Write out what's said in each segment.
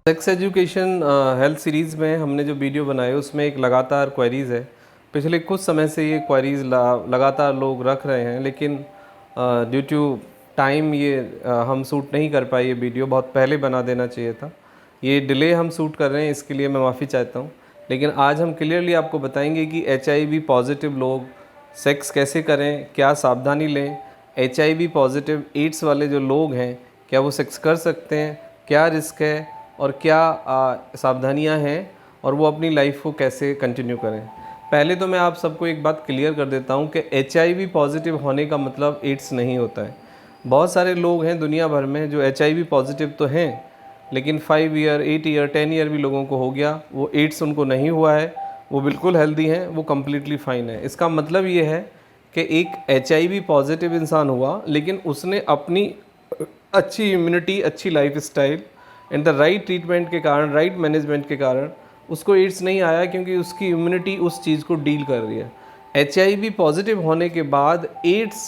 Sex education health series में हमने जो वीडियो बनाए उसमें एक लगातार क्वेरीज़ है। पिछले कुछ समय से ये क्वेरीज़ लगातार लोग रख रहे हैं, लेकिन ड्यू टू टाइम ये हम शूट नहीं कर पाए। ये वीडियो बहुत पहले बना देना चाहिए था। ये डिले हम शूट कर रहे हैं, इसके लिए मैं माफ़ी चाहता हूँ। लेकिन आज हम क्लियरली आपको बताएंगे कि HIV पॉजिटिव लोग सेक्स कैसे करें, क्या सावधानी लें। HIV पॉजिटिव एड्स वाले जो लोग हैं, क्या वो सेक्स कर सकते हैं, क्या रिस्क है और क्या सावधानियां हैं, और वो अपनी लाइफ को कैसे कंटिन्यू करें। पहले तो मैं आप सबको एक बात क्लियर कर देता हूं कि HIV पॉजिटिव होने का मतलब एड्स नहीं होता है। बहुत सारे लोग हैं दुनिया भर में जो HIV पॉजिटिव तो हैं, लेकिन 5 ईयर 8 ईयर 10 ईयर भी लोगों को हो गया, वो एड्स उनको नहीं हुआ है, वो बिल्कुल हेल्दी हैं, वो कम्प्लीटली फ़ाइन है। इसका मतलब ये है कि एक HIV पॉजिटिव इंसान हुआ, लेकिन उसने अपनी अच्छी इम्यूनिटी, अच्छी life style and the right treatment के कारण, राइट मैनेजमेंट के कारण उसको एड्स नहीं आया, क्योंकि उसकी इम्यूनिटी उस चीज़ को डील कर रही है। HIV पॉजिटिव होने के बाद एड्स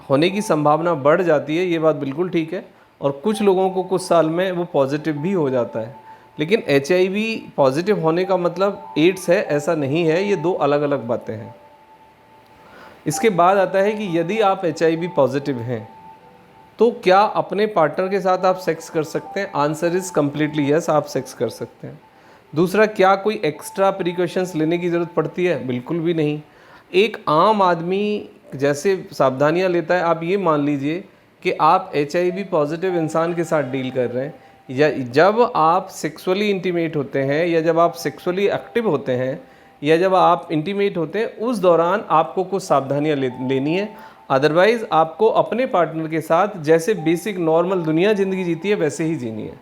होने की संभावना बढ़ जाती है, ये बात बिल्कुल ठीक है, और कुछ लोगों को कुछ साल में वो पॉजिटिव भी हो जाता है। लेकिन HIV पॉजिटिव होने का मतलब एड्स है ऐसा नहीं है, ये दो अलग अलग बातें हैं। इसके बाद आता है कि यदि आप HIV पॉजिटिव हैं तो क्या अपने पार्टनर के साथ आप सेक्स कर सकते हैं? आंसर इज़ कम्प्लीटली यस, आप सेक्स कर सकते हैं। दूसरा, क्या कोई एक्स्ट्रा प्रिकॉशंस लेने की ज़रूरत पड़ती है? बिल्कुल भी नहीं। एक आम आदमी जैसे सावधानियां लेता है, आप ये मान लीजिए कि आप HIV पॉजिटिव इंसान के साथ डील कर रहे हैं, या जब आप सेक्सुअली इंटीमेट होते हैं, या जब आप सेक्सुअली एक्टिव होते हैं, या जब आप इंटीमेट होते हैं, उस दौरान आपको कुछ सावधानियां लेनी है। अदरवाइज़ आपको अपने पार्टनर के साथ जैसे बेसिक नॉर्मल दुनिया ज़िंदगी जीती है वैसे ही जीनी है,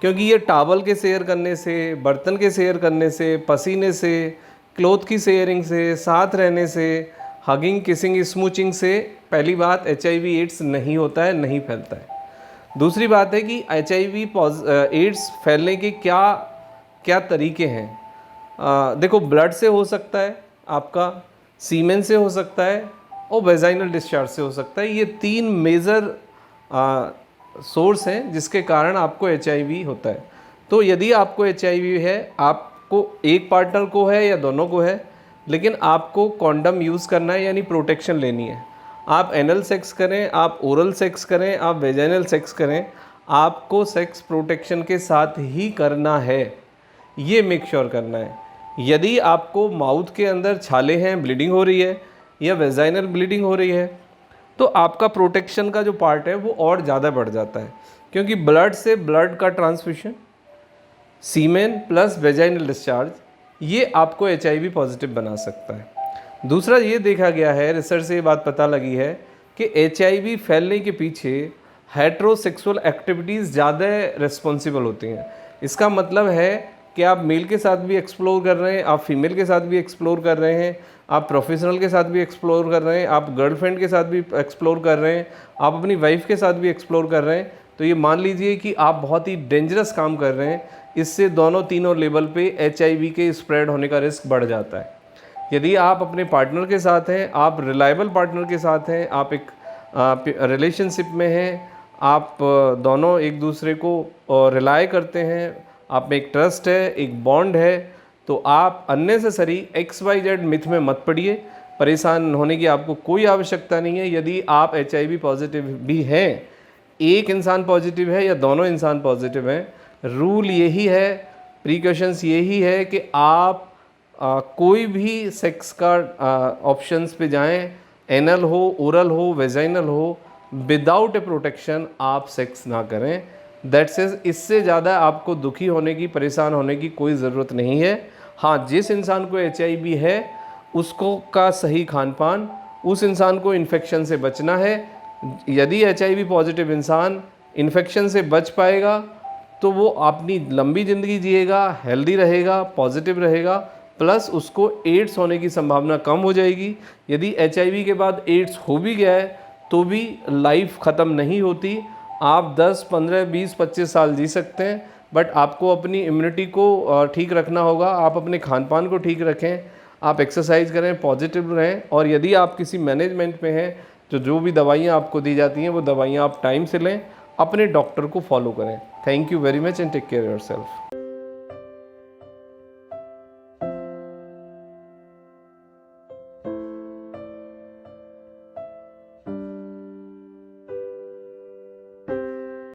क्योंकि ये टावल के शेयर करने से, बर्तन के शेयर करने से, पसीने से, क्लोथ की शेयरिंग से, साथ रहने से, हगिंग, किसिंग, स्मूचिंग से पहली बात HIV एड्स नहीं होता है, नहीं फैलता है। दूसरी बात है कि HIV एड्स फैलने के क्या क्या तरीके हैं। देखो, ब्लड से हो सकता है, आपका सीमेन से हो सकता है, और वेजाइनल डिस्चार्ज से हो सकता है। ये 3 मेजर सोर्स हैं जिसके कारण आपको HIV होता है। तो यदि आपको HIV है, आपको एक पार्टनर को है या दोनों को है, लेकिन आपको कॉन्डम यूज़ करना है, यानी प्रोटेक्शन लेनी है। आप एनल सेक्स करें, आप ओरल सेक्स करें, आप वेजाइनल सेक्स करें, आपको सेक्स प्रोटेक्शन के साथ ही करना है, ये मेक श्योर करना है। यदि आपको माउथ के अंदर छाले हैं, ब्लीडिंग हो रही है, या वेजाइनल ब्लीडिंग हो रही है, तो आपका प्रोटेक्शन का जो पार्ट है वो और ज़्यादा बढ़ जाता है, क्योंकि ब्लड से ब्लड का ट्रांसफ्यूशन, सीमेन प्लस वेजाइनल डिस्चार्ज, ये आपको HIV पॉजिटिव बना सकता है। दूसरा, ये देखा गया है, रिसर्च से ये बात पता लगी है कि HIV फैलने के पीछे हेट्रोसेक्सुअल एक्टिविटीज़ ज़्यादा रिस्पॉन्सिबल होती हैं। इसका मतलब है कि आप मेल के साथ भी एक्सप्लोर कर रहे हैं, आप फीमेल के साथ भी एक्सप्लोर कर रहे हैं, आप प्रोफेशनल के साथ भी एक्सप्लोर कर रहे हैं, आप गर्लफ्रेंड के साथ भी एक्सप्लोर कर रहे हैं, आप अपनी वाइफ के साथ भी एक्सप्लोर कर रहे हैं, तो ये मान लीजिए कि आप बहुत ही डेंजरस काम कर रहे हैं। इससे दोनों तीनों लेवल पे HIV के स्प्रेड होने का रिस्क बढ़ जाता है। यदि आप अपने पार्टनर के साथ हैं, आप रिलायबल पार्टनर के साथ हैं, आप एक रिलेशनशिप में हैं, आप दोनों एक दूसरे को रिलाय करते हैं, आप में एक ट्रस्ट है, एक बॉन्ड है, तो आप अननेसेसरी XYZ मिथ में मत पड़िए। परेशान होने की आपको कोई आवश्यकता नहीं है। यदि आप HIV पॉजिटिव भी हैं, एक इंसान पॉजिटिव है या दोनों इंसान पॉजिटिव हैं, रूल यही है, प्रिकॉशंस यही है कि आप कोई भी सेक्स का ऑप्शंस पे जाएं, एनल हो, ओरल हो, वेजाइनल हो, विदाउट ए प्रोटेक्शन आप सेक्स ना करें। दैट्स इज, इससे ज़्यादा आपको दुखी होने की, परेशान होने की कोई ज़रूरत नहीं है। हाँ, जिस इंसान को HIV है उसको का सही खान पान, उस इंसान को इन्फेक्शन से बचना है। यदि HIV पॉजिटिव इंसान इन्फेक्शन से बच पाएगा तो वो अपनी लंबी ज़िंदगी जिएगा, हेल्दी रहेगा, पॉजिटिव रहेगा, प्लस उसको एड्स होने की संभावना कम हो जाएगी। यदि HIV के बाद एड्स हो भी गया है तो भी लाइफ ख़त्म नहीं होती। आप 10, 15, 20, 25 साल जी सकते हैं, बट आपको अपनी इम्यूनिटी को ठीक रखना होगा। आप अपने खान पान को ठीक रखें, आप एक्सरसाइज करें, पॉजिटिव रहें, और यदि आप किसी मैनेजमेंट में हैं तो जो भी दवाइयाँ आपको दी जाती हैं वो दवाइयाँ आप टाइम से लें, अपने डॉक्टर को फॉलो करें। Thank you very much and take care yourself.